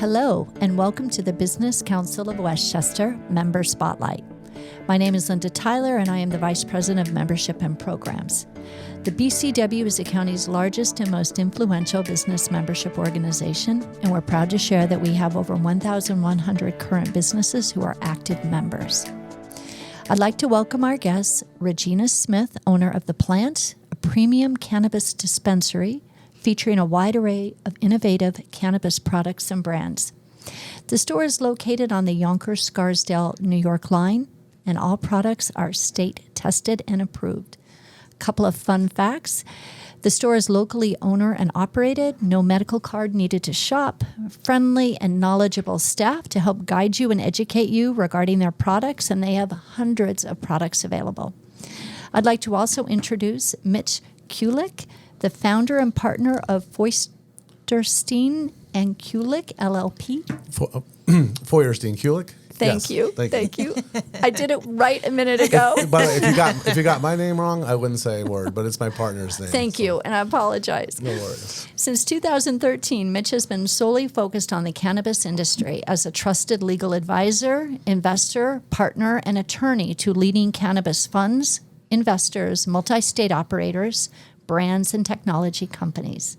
Hello, and welcome to the Business Council of Westchester Member Spotlight. My name is Linda Tyler, and I am the Vice President of Membership and Programs. The BCW is the county's largest and most influential business membership organization, and we're proud to share that we have over 1,100 current businesses who are active members. I'd like to welcome our guest, Regina Smith, owner of The Plant, a premium cannabis dispensary featuring a wide array of innovative cannabis products and brands. The store is located on the Yonkers-Scarsdale, New York line, and all products are state tested and approved. A couple of fun facts. The store is locally owner and operated, no medical card needed to shop, friendly and knowledgeable staff to help guide you and educate you regarding their products, and they have hundreds of products available. I'd like to also introduce Mitch Kulik, the founder and partner of Feuerstein and Kulik, LLP. Feuerstein Kulik? Thank Yes, you. Thank you. I did it right a minute ago. But if you got my name wrong, I wouldn't say a word, but it's my partner's name. Thank you, and I apologize. No worries. Since 2013, Mitch has been solely focused on the cannabis industry as a trusted legal advisor, investor, partner, and attorney to leading cannabis funds, investors, multi-state operators, brands, and technology companies.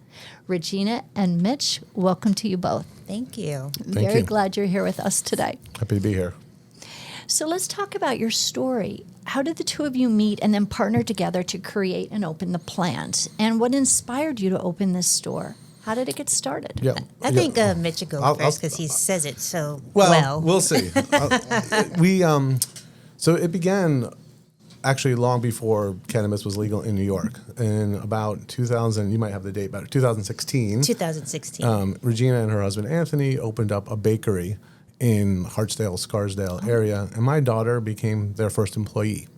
Regina and Mitch, welcome to you both. Thank you. Very glad you're here with us today. Happy to be here. So let's talk about your story. How did the two of you meet and then partner together to create and open The Plant? And what inspired you to open this store? How did it get started? Yeah, I think Mitch should go first because he says it so well. We'll see. So it began actually long before cannabis was legal in New York. In about 2000, you might have the date better, 2016. 2016. Regina and her husband Anthony opened up a bakery in Hartsdale, Scarsdale area, and my daughter became their first employee.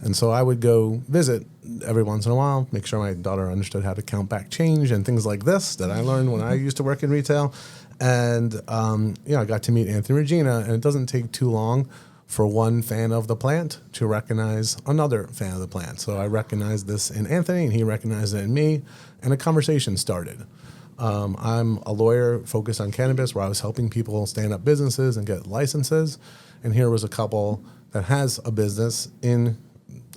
And so I would go visit every once in a while, make sure my daughter understood how to count back change and things like this that I learned when I used to work in retail. And I got to meet Anthony and Regina, and it doesn't take too long for one fan of The Plant to recognize another fan of The Plant. So I recognized this in Anthony, and he recognized it in me, and a conversation started. I'm a lawyer focused on cannabis where I was helping people stand up businesses and get licenses. And here was a couple that has a business in,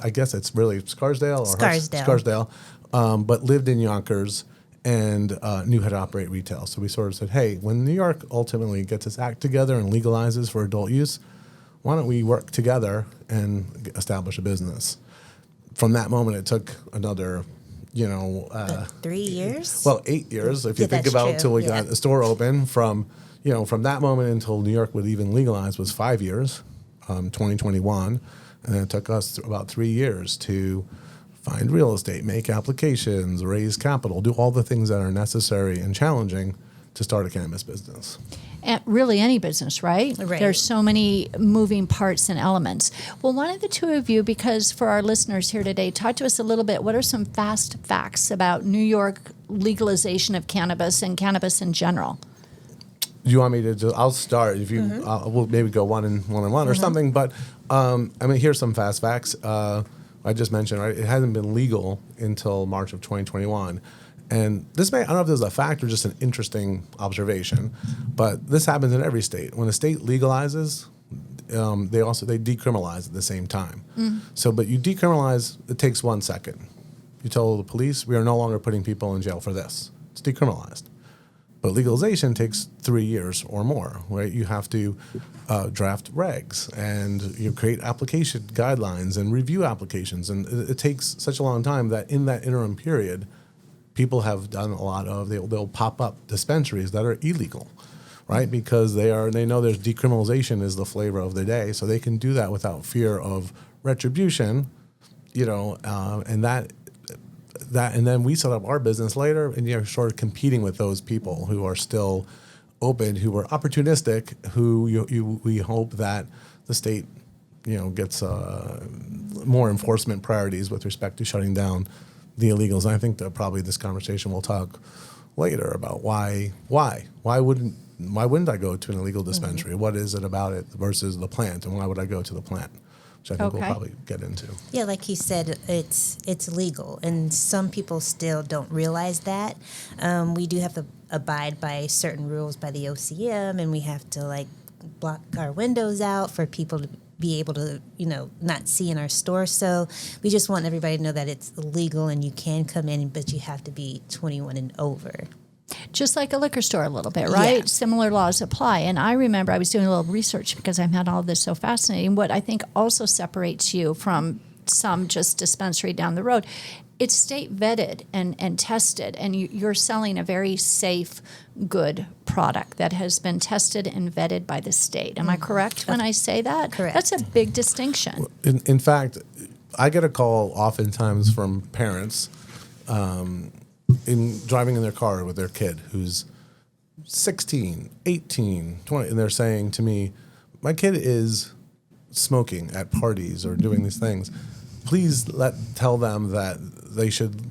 I guess it's really Scarsdale, but lived in Yonkers and knew how to operate retail. So we sort of said, hey, when New York ultimately gets its act together and legalizes for adult use, why don't we work together and establish a business? From that moment, it took another, 3 years? Well, 8 years, if you think about until we got the store open. From that moment until New York would even legalize was 5 years, 2021. And then it took us about 3 years to find real estate, make applications, raise capital, do all the things that are necessary and challenging to start a cannabis business. And really any business, right? There's so many moving parts and elements. Well, why don't the two of you, because for our listeners here today, talk to us a little bit, what are some fast facts about New York legalization of cannabis and cannabis in general? You want me to I'll start. If you, we'll maybe go one and one or something. But here's some fast facts. I just mentioned, right? It hasn't been legal until March of 2021. And this I don't know if this is a fact or just an interesting observation, but this happens in every state. When a state legalizes, they decriminalize at the same time. So, but you decriminalize, it takes 1 second. You tell the police, we are no longer putting people in jail for this. It's decriminalized. But legalization takes 3 years or more, right? You have to draft regs and you create application guidelines and review applications. And it takes such a long time that in that interim period, people have done a lot of, they'll pop up dispensaries that are illegal, right? Because they know there's decriminalization is the flavor of the day. So they can do that without fear of retribution, and then we set up our business later and you're sort of competing with those people who are still open, who are opportunistic, we hope that the state, gets more enforcement priorities with respect to shutting down the illegals. And I think that probably this conversation we'll talk later about why wouldn't I go to an illegal dispensary? What is it about it versus The Plant, and why would I go to The Plant? which I think we'll probably get into. Yeah, like he said, it's legal, and some people still don't realize that. We do have abide by certain rules by the OCM, and we have to like block our windows out for people to be able to, not see in our store. So we just want everybody to know that it's legal and you can come in, but you have to be 21 and over. Just like a liquor store a little bit, right? Yeah. Similar laws apply. And I remember I was doing a little research because I found all of this so fascinating. What I think also separates you from some just dispensary down the road, it's state vetted and tested, and you're selling a very safe, good product that has been tested and vetted by the state. Am I correct when I say that? Correct. That's a big distinction. In fact, I get a call oftentimes from parents in driving in their car with their kid who's 16, 18, 20, and they're saying to me, my kid is smoking at parties or doing these things. Please tell them that they should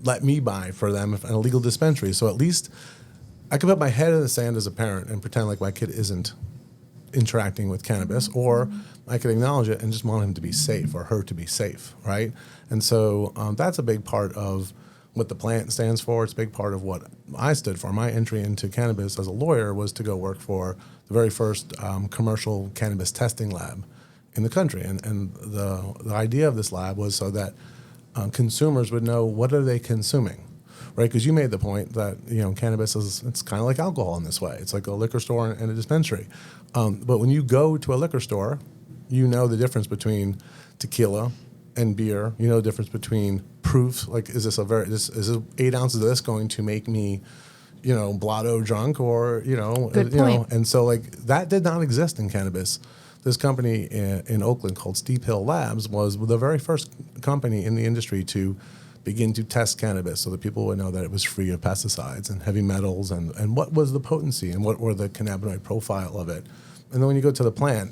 let me buy for them an illegal dispensary. So at least I can put my head in the sand as a parent and pretend like my kid isn't interacting with cannabis, or I can acknowledge it and just want him to be safe or her to be safe, right? And so that's a big part of what the plant stands for. It's a big part of what I stood for. My entry into cannabis as a lawyer was to go work for the very first commercial cannabis testing lab in the country. And the idea of this lab was so that consumers would know, what are they consuming, right? Because you made the point that, cannabis it's kind of like alcohol in this way. It's like a liquor store and a dispensary. But when you go to a liquor store, you know the difference between tequila and beer. You know the difference between proof. Like, is this 8 ounces of this going to make me, blotto drunk, or, Good point. And so like that did not exist in cannabis. This company in Oakland called Steep Hill Labs was the very first company in the industry to begin to test cannabis so that people would know that it was free of pesticides and heavy metals and what was the potency and what were the cannabinoid profile of it. And then when you go to the plant,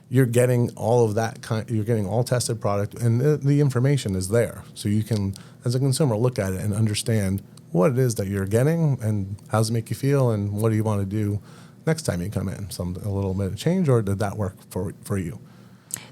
you're getting all of that you're getting all tested product, and the information is there. So you can, as a consumer, look at it and understand what it is that you're getting and how does it make you feel and what do you want to do next time you come in. A little bit of change, or did that work for you?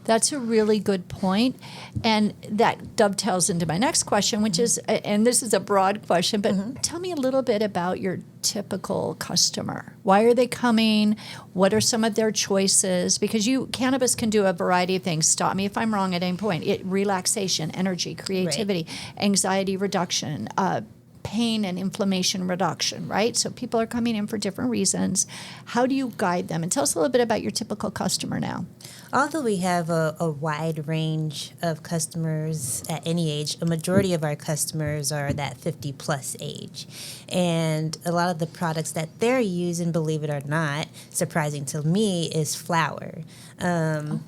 That's a really good point. And that dovetails into my next question, which is, and this is a broad question, but tell me a little bit about your typical customer. Why are they coming? What are some of their choices? Because cannabis can do a variety of things. Stop me if I'm wrong at any point. Relaxation, energy, creativity, anxiety reduction, pain and inflammation reduction, right? So people are coming in for different reasons. How do you guide them? And tell us a little bit about your typical customer now. Although we have a wide range of customers at any age, a majority of our customers are that 50-plus age. And a lot of the products that they're using, believe it or not, surprising to me, is flower. One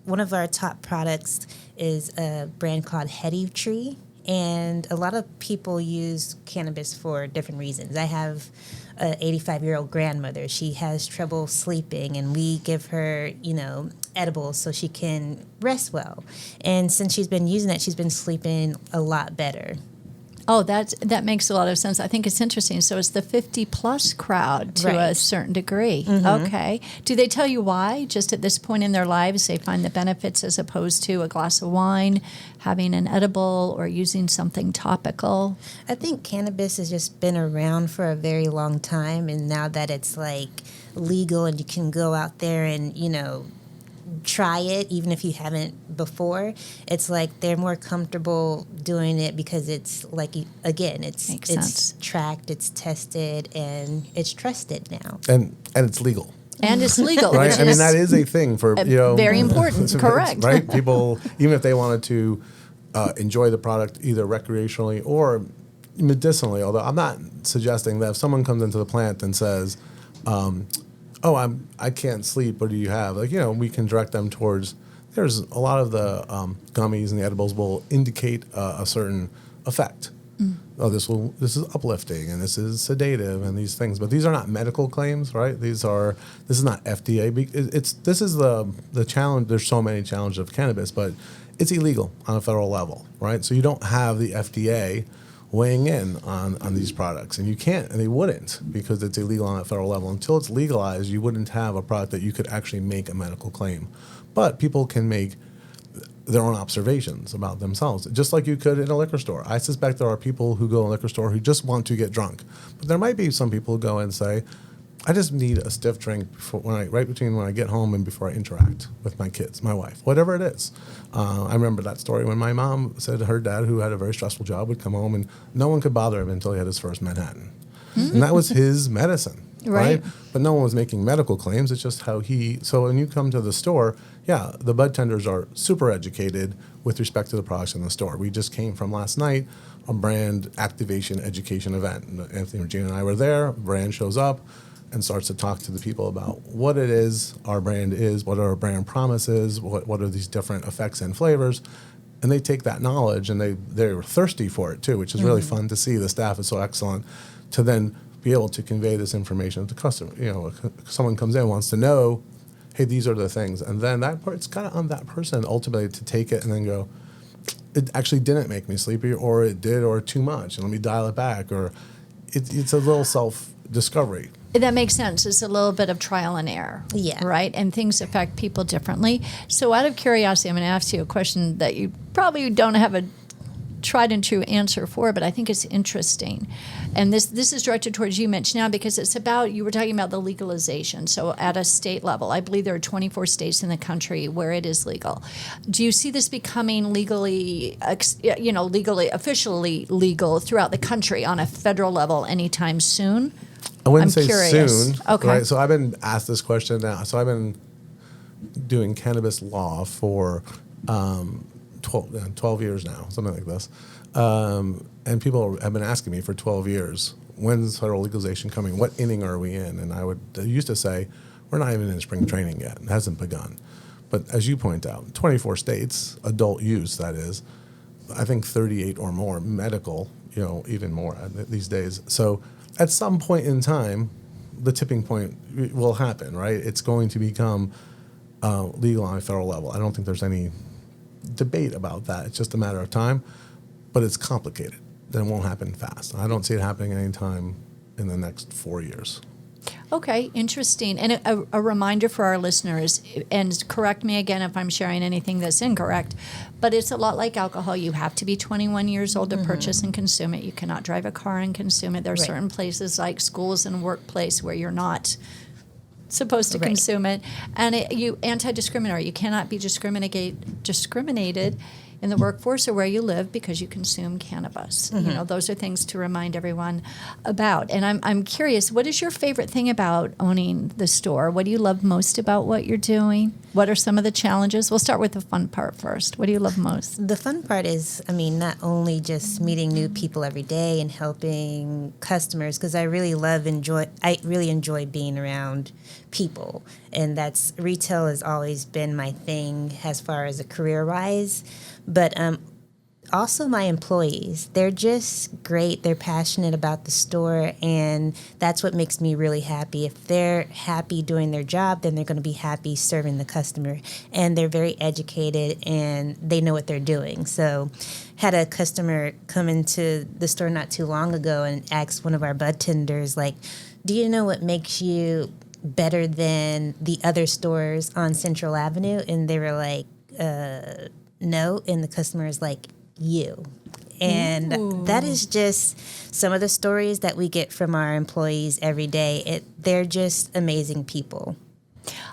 of our top products is a brand called Hetty Tree. And a lot of people use cannabis for different reasons. I have an 85-year-old grandmother. She has trouble sleeping, and we give her, edibles so she can rest well. And since she's been using it, she's been sleeping a lot better. Oh, that makes a lot of sense. I think it's interesting. So it's the 50-plus crowd to a certain degree. Okay. Do they tell you why? Just at this point in their lives, they find the benefits as opposed to a glass of wine, having an edible, or using something topical? I think cannabis has just been around for a very long time, and now that it's like legal and you can go out there and, try it even if you haven't before, it's like they're more comfortable doing it because it's like, again, it's tracked, it's tested, and it's trusted now, and it's legal. And it's legal, right? I mean, that is a thing for very important. Correct, right? People, even if they wanted to enjoy the product either recreationally or medicinally, although I'm not suggesting that if someone comes into the plant and says, I can't sleep, what do you have? We can direct them towards, there's a lot of the gummies and the edibles will indicate a certain effect. Oh, this is uplifting and this is sedative and these things, but these are not medical claims, right? This is not FDA. This is the challenge. There's so many challenges of cannabis, but it's illegal on a federal level, right? So you don't have the FDA weighing in on these products, and you can't, and they wouldn't, because it's illegal on a federal level. Until it's legalized, you wouldn't have a product that you could actually make a medical claim. But people can make their own observations about themselves, just like you could in a liquor store. I suspect there are people who go in a liquor store who just want to get drunk, but there might be some people who go and say, I just need a stiff drink before, right between when I get home and before I interact with my kids, my wife, whatever it is. I remember that story when my mom said her dad, who had a very stressful job, would come home and no one could bother him until he had his first Manhattan. And that was his medicine, right? But no one was making medical claims. It's just how so when you come to the store, yeah, the bud tenders are super educated with respect to the products in the store. We just came from last night, a brand activation education event. Anthony, Regina, and I were there. Brand shows up and starts to talk to the people about what it is our brand is, what our brand promise is, what are these different effects and flavors. And they take that knowledge and they were thirsty for it too, which is really fun to see. The staff is so excellent to then be able to convey this information to the customer. You know, someone comes in, wants to know, hey, these are the things. And then that part, it's kind of on that person ultimately to take it and then go, it actually didn't make me sleepy, or it did, or too much, and let me dial it back. Or it's a little self-discovery. That makes sense. It's a little bit of trial and error. Yeah. Right? And things affect people differently. So out of curiosity, I'm going to ask you a question that you probably don't have a tried and true answer for, but I think it's interesting. And this is directed towards you, Mitch, now, because it's about, you were talking about the legalization. So at a state level, I believe there are 24 states in the country where it is legal. Do you see this becoming legally, officially legal throughout the country on a federal level anytime soon? I wouldn't say curious. soon. Okay. Right? So I've been asked this question now. So I've been doing cannabis law for 12 years now, something like this. And people have been asking me for 12 years, when's federal legalization coming? What inning are we in? And I used to say, we're not even in spring training yet. It hasn't begun. But as you point out, 24 states, adult use, that is, I think 38 or more medical, even more these days. So at some point in time, the tipping point will happen, right? It's going to become legal on a federal level. I don't think there's any debate about that. It's just a matter of time, but it's complicated. Then it won't happen fast. I don't see it happening anytime in the next 4 years. Okay, interesting. And a reminder for our listeners, and correct me again if I'm sharing anything that's incorrect, but it's a lot like alcohol. You have to be 21 years old to purchase and consume it. You cannot drive a car and consume it. There are certain places like schools and workplace where you're not supposed to consume it. And you anti-discriminatory. You cannot be discriminated in the workforce or where you live because you consume cannabis. Those are things to remind everyone about. And I'm curious, what is your favorite thing about owning the store? What do you love most about what you're doing? What are some of the challenges? We'll start with the fun part first. What do you love most? The fun part is, not only just meeting new people every day and helping customers, because I really enjoy being around people. And retail has always been my thing as far as a career rise. But also my employees, they're just great. They're passionate about the store, and that's what makes me really happy. If they're happy doing their job, then they're going to be happy serving the customer. And they're very educated, and they know what they're doing. So had a customer come into the store not too long ago and ask one of our bud tenders, do you know what makes you better than the other stores on Central Avenue? And they were like, no. And the customer is like, you. And that is just some of the stories that we get from our employees every day. They're just amazing people.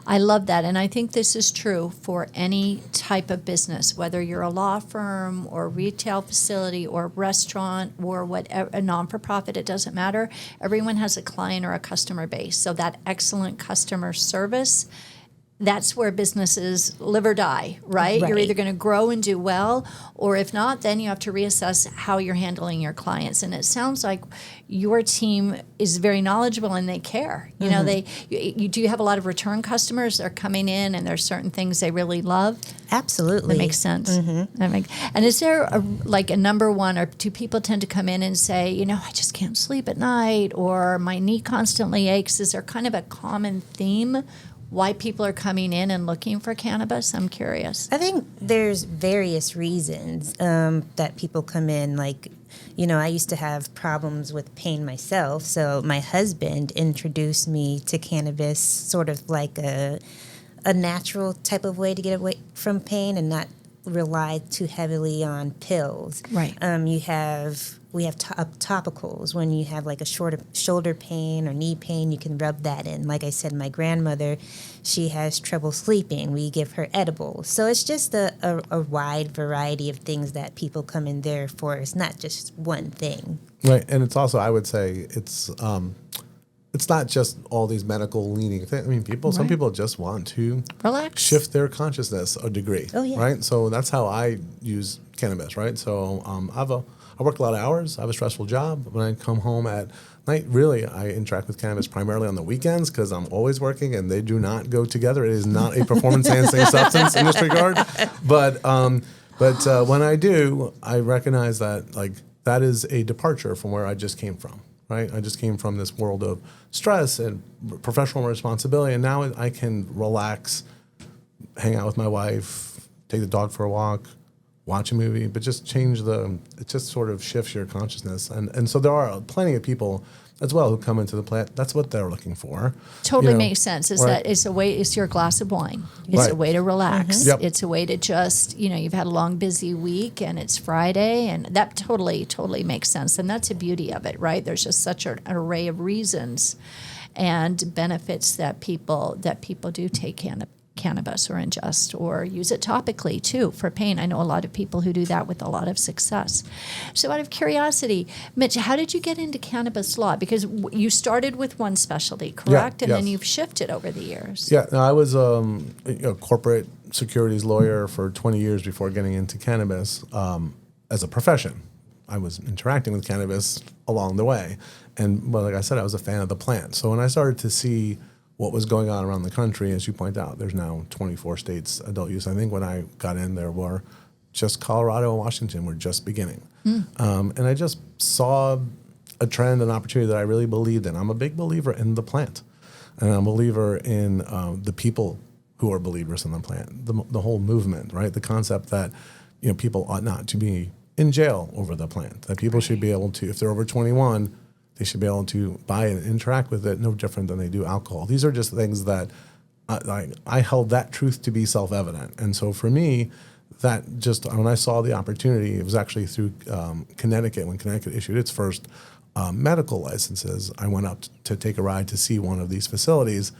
I love that. And I think this is true for any type of business, whether you're a law firm or retail facility or restaurant or whatever, a non-for-profit, it doesn't matter. Everyone has a client or a customer base. So that excellent customer service, that's where businesses live or die, right? You're either going to grow and do well, or if not, then you have to reassess how you're handling your clients. And it sounds like your team is very knowledgeable and they care. You do have a lot of return customers that are coming in, and there's certain things they really love. Absolutely, that makes sense. And is there a number one, or do people tend to come in and say, I just can't sleep at night, or my knee constantly aches? Is there kind of a common theme why people are coming in and looking for cannabis? I'm curious. I think there's various reasons that people come in. I used to have problems with pain myself, so my husband introduced me to cannabis sort of like a natural type of way to get away from pain and not rely too heavily on pills. Right. We have topicals. When you have like a shoulder pain or knee pain, you can rub that in. Like I said, my grandmother, she has trouble sleeping. We give her edibles. So it's just a wide variety of things that people come in there for. It's not just one thing. Right, and it's also, I would say, it's not just all these medical leaning things. I mean, some people just want to relax, shift their consciousness a degree. Oh, yeah. Right. So that's how I use cannabis. Right. So I work a lot of hours. I have a stressful job. When I come home at night, really, I interact with cannabis primarily on the weekends because I'm always working, and they do not go together. It is not a performance-enhancing substance in this regard. But when I do, I recognize that that is a departure from where I just came from. Right, I just came from this world of stress and professional responsibility, and now I can relax, hang out with my wife, take the dog for a walk, watch a movie, but just it just sort of shifts your consciousness. And so there are plenty of people as well who come into the plant. That's what they're looking for. Totally makes sense. It's your glass of wine. It's a way to relax. Mm-hmm. Yep. It's a way to just, you've had a long, busy week and it's Friday, and that totally makes sense. And that's the beauty of it, right? There's just such an array of reasons and benefits that people do take cannabis or ingest or use it topically too for pain. I know a lot of people who do that with a lot of success. So out of curiosity, Mitch, how did you get into cannabis law? Because you started with one specialty, correct? And then you've shifted over the years. Yeah, no, I was a corporate securities lawyer for 20 years before getting into cannabis as a profession. I was interacting with cannabis along the way. And like I said, I was a fan of the plant. So when I started to see what was going on around the country, as you point out, there's now 24 states adult use. I think when I got in, there were just Colorado and Washington were just beginning. And I just saw a trend, an opportunity that I really believed in. I'm a big believer in the plant, and I'm a believer in the people who are believers in the plant, the whole movement, right? The concept that people ought not to be in jail over the plant, that people should be able to, if they're over 21, they should be able to buy it and interact with it no different than they do alcohol. These are just things that I held that truth to be self-evident. And so for me, that just, when I saw the opportunity, it was actually through Connecticut, when Connecticut issued its first medical licenses. I went up to take a ride to see one of these facilities,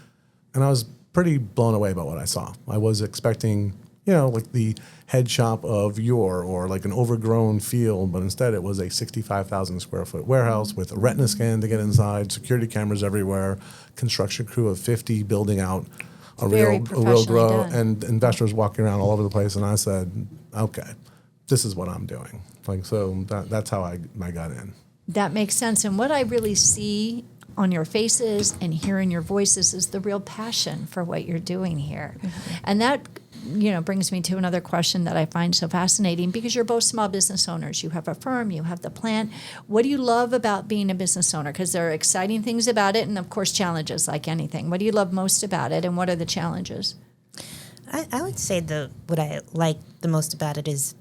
and I was pretty blown away by what I saw. I was expecting, like the head shop of yore or like an overgrown field, but instead it was a 65,000 square foot warehouse with a retina scan to get inside, security cameras everywhere, construction crew of 50 building out a real grow, and investors walking around all over the place. And I said, okay, this is what I'm doing. So that's how I got in. That makes sense. And what I really see on your faces and hear in your voices is the real passion for what you're doing here. Mm-hmm. And that brings me to another question that I find so fascinating, because you're both small business owners. You have a firm, you have the plant. What do you love about being a business owner? Because there are exciting things about it and, of course, challenges like anything. What do you love most about it, and what are the challenges? I would say what I like the most about it is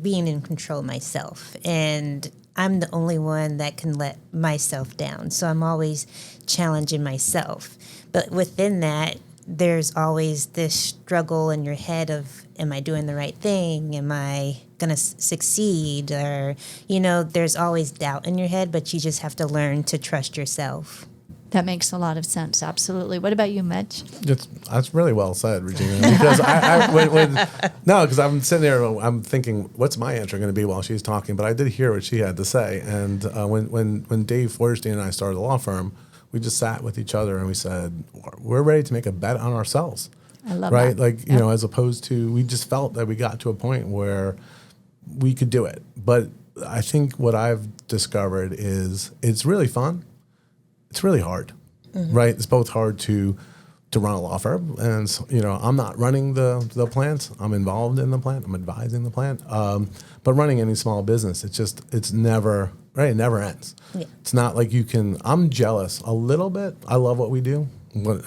being in control myself. And I'm the only one that can let myself down. So I'm always challenging myself. But within that, there's always this struggle in your head of, am I doing the right thing? Am I going to succeed? Or, there's always doubt in your head, but you just have to learn to trust yourself. That makes a lot of sense. Absolutely. What about you, Mitch? That's really well said, Regina. Because because I'm sitting there, I'm thinking, what's my answer going to be while she's talking? But I did hear what she had to say. And when Dave Feuerstein and I started the law firm, we just sat with each other and we said, we're ready to make a bet on ourselves. I love that. Right? As opposed to, we just felt that we got to a point where we could do it. But I think what I've discovered is it's really fun. It's really hard, right? It's both hard to run a law firm, and I'm not running the plant. I'm involved in the plant. I'm advising the plant. But running any small business, it's never right. It never ends. Yeah. It's not like you can. I'm jealous a little bit. I love what we do.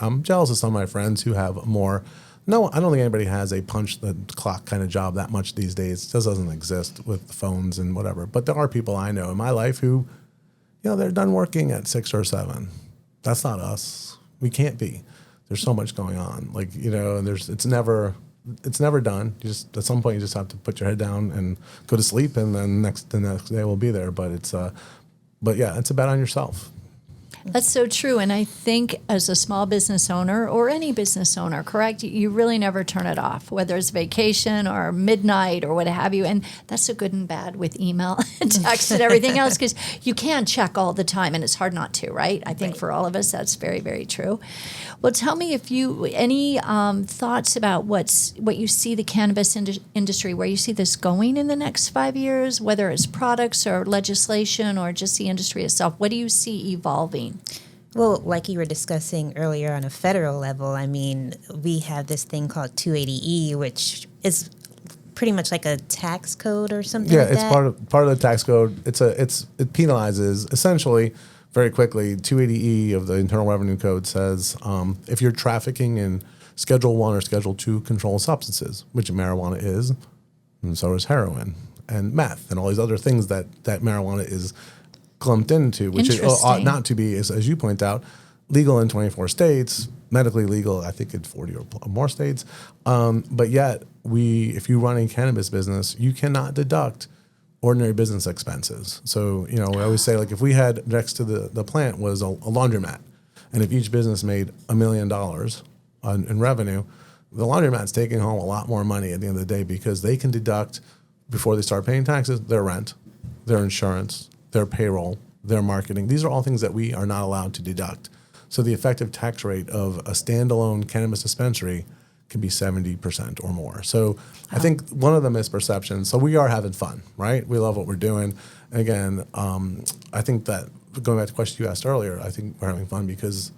I'm jealous of some of my friends who have more. No, I don't think anybody has a punch the clock kind of job that much these days. It just doesn't exist with the phones and whatever. But there are people I know in my life who, they're done working at 6 or 7. That's not us. We can't be. There's so much going on. And it's never it's never done. You just at some point you just have to put your head down and go to sleep, and then the next day will be there. But it's a bet on yourself. That's so true. And I think as a small business owner or any business owner, correct, you really never turn it off, whether it's vacation or midnight or what have you. And that's a good and bad with email and text and everything else, because you can check all the time and it's hard not to, right? I think for all of us, that's very, very true. Well, tell me if you, any thoughts about what you see the cannabis industry, where you see this going in the next 5 years, whether it's products or legislation or just the industry itself. What do you see evolving? Well, like you were discussing earlier on a federal level, I mean, we have this thing called 280E, which is pretty much like a tax code or something like that. Yeah, it's part of the tax code. It penalizes essentially very quickly. 280E of the Internal Revenue Code says if you're trafficking in Schedule 1 or Schedule 2 controlled substances, which marijuana is, and so is heroin and meth and all these other things that marijuana is clumped into, which it ought not to be, as you point out, legal in 24 states, medically legal, I think in 40 or more states. But yet, if you run a cannabis business, you cannot deduct ordinary business expenses. So, we always say, like, if we had next to the plant was a laundromat, and if each business made $1 million in revenue, the laundromat's taking home a lot more money at the end of the day, because they can deduct, before they start paying taxes, their rent, their insurance, their payroll, their marketing. These are all things that we are not allowed to deduct. So the effective tax rate of a standalone cannabis dispensary can be 70% or more. So I think one of the misperceptions, so we are having fun, right? We love what we're doing. And again, I think that, going back to the question you asked earlier, I think we're having fun because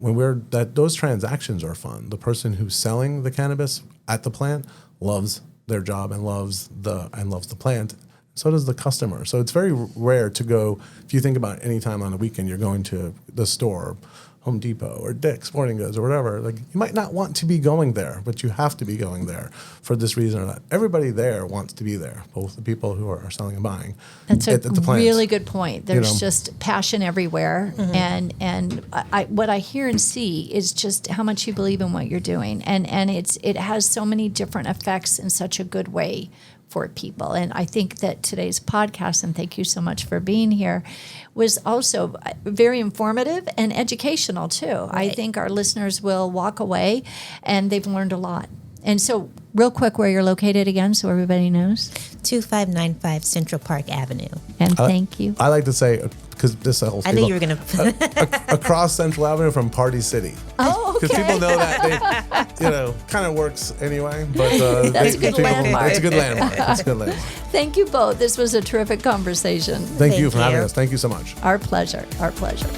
those transactions are fun. The person who's selling the cannabis at the plant loves their job and loves the plant. So does the customer. So it's very rare to go, if you think about any time on a weekend, you're going to the store, Home Depot or Dick's Sporting Goods or whatever, like, you might not want to be going there, but you have to be going there for this reason or that. Everybody there wants to be there, both the people who are selling and buying. That's a really good point. There's just passion everywhere. Mm-hmm. And what I hear and see is just how much you believe in what you're doing. And it has so many different effects in such a good way for people. And I think that today's podcast, and thank you so much for being here, was also very informative and educational too. Right. I think our listeners will walk away and they've learned a lot. And so real quick, where you're located again, so everybody knows. 2595 Central Park Avenue. And thank you. I like to say, because this whole I knew you were going to across Central Avenue from Party City. Oh, okay. Because people know that they, kind of works anyway. But that's a good landmark. It's a good landmark. It's a good landmark. Thank you both. This was a terrific conversation. Thank you for having us. Thank you so much. Our pleasure. Our pleasure.